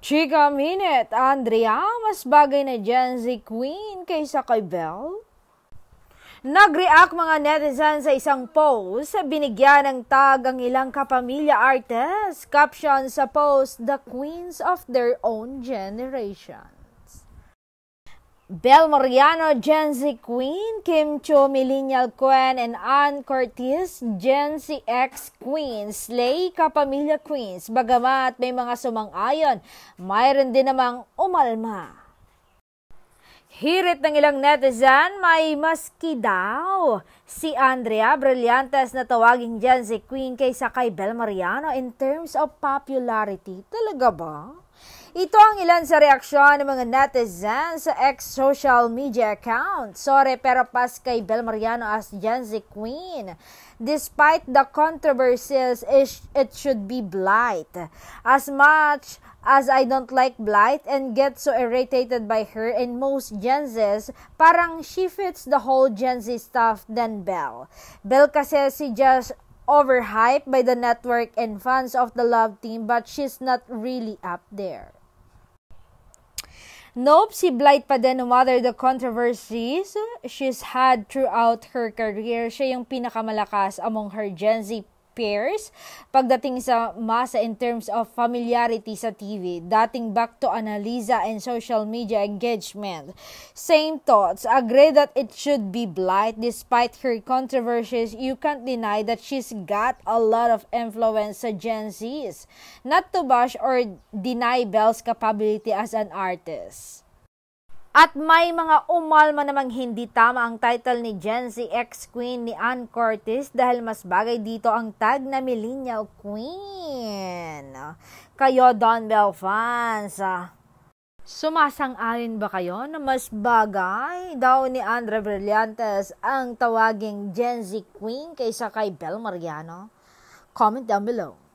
Chika Minute, Andrea, mas bagay na Gen Z Queen kaysa kay Belle? Nag-react mga netizen sa isang post, binigyan ng tag ang ilang kapamilya artist. Caption sa post, the queens of their own generations. Belle Mariano, Gen Z Queen, Kim Cho, Millennial Queen, and Ann Curtis, Gen Z X Queen, Slay, Kapamilya Queens. Bagamat may mga sumang-ayon, mayroon din namang umalma. Hirit ng ilang netizen, may maski daw si Andrea Brillantes na tawaging Gen Z Queen kaysa kay Belle Mariano in terms of popularity. Talaga ba? Ito ang ilan sa reaksyon ng mga netizens sa ex-social media account. Sorry pero pas kay Belle Mariano as Gen Z Queen. Despite the controversies, it should be Blight. As much as I don't like Blight and get so irritated by her and most Gen Zs, parang she fits the whole Gen Z stuff than Belle. Belle kasi si just overhyped by the network and fans of the Love Team but she's not really up there. Nope, si Blight pa din no matter the controversies she's had throughout her career. Siya yung pinakamalakas among her Gen Z peers pagdating sa masa in terms of familiarity sa TV, dating back to Annalisa and social media engagement. Same thoughts, agree that it should be Blight. Despite her controversies, you can't deny that she's got a lot of influence sa Gen Zs. Not to bash or deny Belle's capability as an artist. At may mga umalma namang hindi tama ang title ni Gen Z X Queen ni Ann Curtis dahil mas bagay dito ang tag na Millennial Queen. Kayo, Don Belle fans, sumasang-ayon ba kayo na mas bagay daw ni Andrea Brillantes ang tawaging Gen Z Queen kaysa kay Belle Mariano? Comment down below.